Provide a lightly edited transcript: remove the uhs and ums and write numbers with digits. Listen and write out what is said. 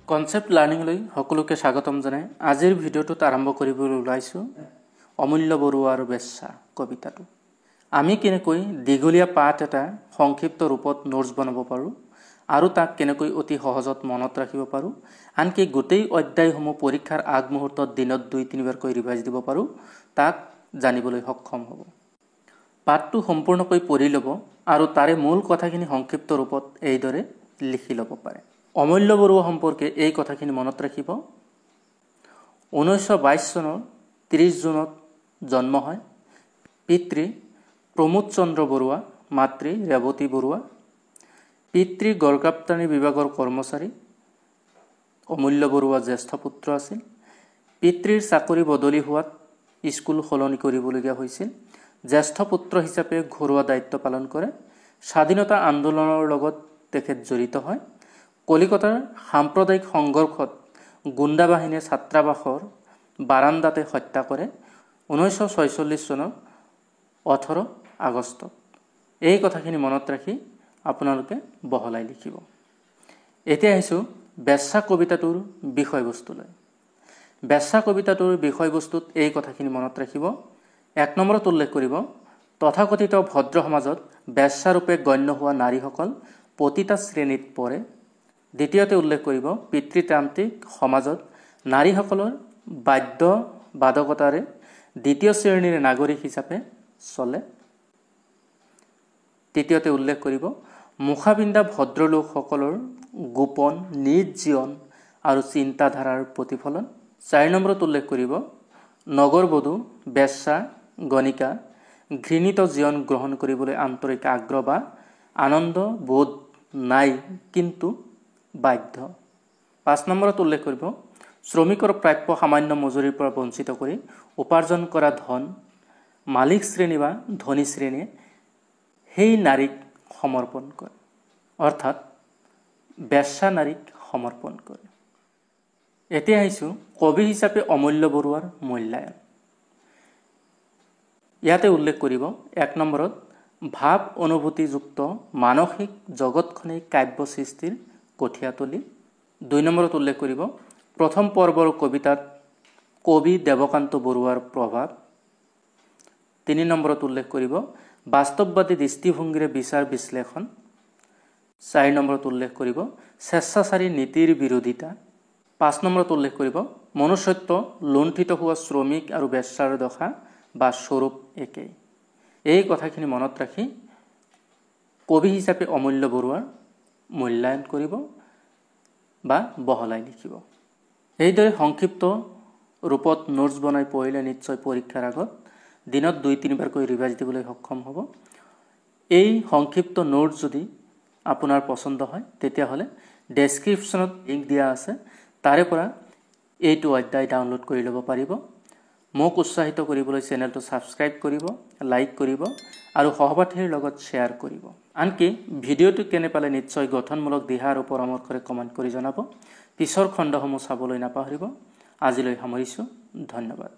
Concept লাৰ্ণিংলৈ সকলোকে স্বাগতম জনাই আজিৰ ভিডিঅ'টোত আৰম্ভ কৰিবলৈ ওলাইছোঁ অমূল্য বৰুৱাৰ বেশ্যা কবিতাটো। আমি কেনেকৈ দীঘলীয়া পাঠ এটা সংক্ষিপ্ত ৰূপত নোটছ বনাব পাৰোঁ আৰু তাক কেনেকৈ অতি সহজত মনত ৰাখিব পাৰোঁ, আনকি গোটেই অধ্যায়সমূহ পৰীক্ষাৰ আগমুহূৰ্তত দিনত 2-3 বাৰকৈ ৰিভাইজ দিব পাৰোঁ, তাক জানিবলৈ সক্ষম হ'ব। পাঠটো সম্পূৰ্ণকৈ পঢ়ি ল'ব আৰু তাৰে মূল কথাখিনি সংক্ষিপ্ত ৰূপত এইদৰে লিখি ল'ব পাৰে। অমূল্য বৰুৱা সম্পৰ্কে এই কথাখিনি মনত ৰাখিব। 1922 চনৰ 30 জুনত জন্ম হয়। পিতৃ প্ৰমোদ চন্দ্ৰ বৰুৱা, মাতৃ ৰেৱতী বৰুৱা। পিতৃ গড়কাপ্তানি বিভাগৰ কৰ্মচাৰী। অমূল্য বৰুৱা জ্যেষ্ঠ পুত্ৰ আছিল। পিতৃৰ চাকৰি বদলি হোৱাত স্কুল সলনি কৰিবলগীয়া হৈছিল। জ্যেষ্ঠ পুত্ৰ হিচাপে ঘৰুৱা দায়িত্ব পালন কৰে। স্বাধীনতা আন্দোলনৰ লগত তেখেত জড়িত হয়। কলিকতাৰ সাম্প্ৰদায়িক সংঘৰ্ষত গুণ্ডা বাহিনীয়ে ছাত্ৰাবাসৰ বাৰাণ্ডাতে হত্যা কৰে 1946 চনৰ 18 আগষ্টত। এই কথাখিনি মনত ৰাখি আপোনালোকে বহলাই লিখিব। এতিয়া আহিছোঁ বেশ্যা কবিতাটোৰ বিষয়বস্তুলৈ। বেশ্যা কবিতাটোৰ বিষয়বস্তুত এই কথাখিনি মনত ৰাখিব। 1 নম্বৰত উল্লেখ কৰিব, তথাকথিত ভদ্ৰ সমাজত বেশ্যাৰূপে গণ্য হোৱা নাৰীসকল পতিতা শ্ৰেণীত পৰে। দ্বিতীয়তে উল্লেখ কৰিব, পিতৃতান্ত্ৰিক সমাজত নাৰীসকলৰ বাধ্যবাধকতাৰে দ্বিতীয় শ্ৰেণীৰ নাগৰিক হিচাপে চলে। তৃতীয়তে উল্লেখ কৰিব, মুখাপিন্ধা ভদ্ৰলোকসকলৰ গোপন নিজ জীৱন আৰু চিন্তাধাৰাৰ প্ৰতিফলন। 4 নম্বৰত উল্লেখ কৰিব, নগৰবধূ, বেশ্যা, গণিকা ঘৃণিত জীৱন গ্ৰহণ কৰিবলৈ আন্তৰিক আগ্ৰহ বা আনন্দ বোধ নাই কিন্তু বাধ্য। 5 নম্বৰত উল্লেখ কৰিব, শ্ৰমিকৰ প্ৰাপ্য সামান্য মজুৰিৰ পৰা বঞ্চিত কৰি উপাৰ্জন কৰা ধন মালিক শ্ৰেণী বা ধনী শ্ৰেণীয়ে সেই নাৰীক সমৰ্পণ কৰে, অৰ্থাৎ বেশ্যা নাৰীক সমৰ্পণ কৰে। এতিয়া আহিছোঁ কবি হিচাপে অমূল্য বৰুৱাৰ মূল্যায়ন। ইয়াতে উল্লেখ কৰিব, 1 নম্বৰত ভাৱ অনুভূতিযুক্ত মানসিক জগতখনেই কাব্য সৃষ্টিৰ কঠীয়াতলী। 2 নম্বৰত উল্লেখ কৰিব, প্ৰথম পৰ্বৰ কবিতাত কবি দেৱকান্ত বৰুৱাৰ প্ৰভাৱ। 3 নম্বৰত উল্লেখ কৰিব, বাস্তৱবাদী দৃষ্টিভংগীৰে বিচাৰ বিশ্লেষণ। 4 নম্বৰত উল্লেখ কৰিব, স্বেচ্ছাচাৰী নীতিৰ বিৰোধিতা। 5 নম্বৰত উল্লেখ কৰিব, মনুষ্যত্ব লুণ্ঠিত হোৱা শ্ৰমিক আৰু বেশ্যাৰ দশা বা স্বৰূপ একেই। এই কথাখিনি মনত ৰাখি কবি হিচাপে অমূল্য বৰুৱাৰ মূল্যায়ন কৰিব বা বহলাই লিখিব। এইদৰে সংক্ষিপ্ত ৰূপত নোটছ বনাই পঢ়িলে নিশ্চয় পৰীক্ষাৰ আগত দিনত 2-3 বাৰকৈ ৰিভাইজ দিবলৈ সক্ষম হ'ব। এই সংক্ষিপ্ত নোটছ যদি আপোনাৰ পচন্দ হয় তেতিয়াহ'লে ডেছক্ৰিপশ্যনত লিংক দিয়া আছে, তাৰে পৰা এইটো অধ্যায় ডাউনলোড কৰি ল'ব পাৰিব। মোক উৎসাহিত কৰিবলৈ চেনেলটো ছাবস্ক্ৰাইব কৰিব, লাইক কৰিব আৰু সহপাঠীৰ লগত শ্বেয়াৰ কৰিব। আনকি ভিডিঅ'টো কেনে পালে নিশ্চয় গঠনমূলক দিহা আৰু পৰামৰ্শৰে কমেণ্ট কৰি জনাব। পিছৰ খণ্ডসমূহ চাবলৈ নাপাহৰিব। আজিলৈ সামৰিছোঁ, ধন্যবাদ।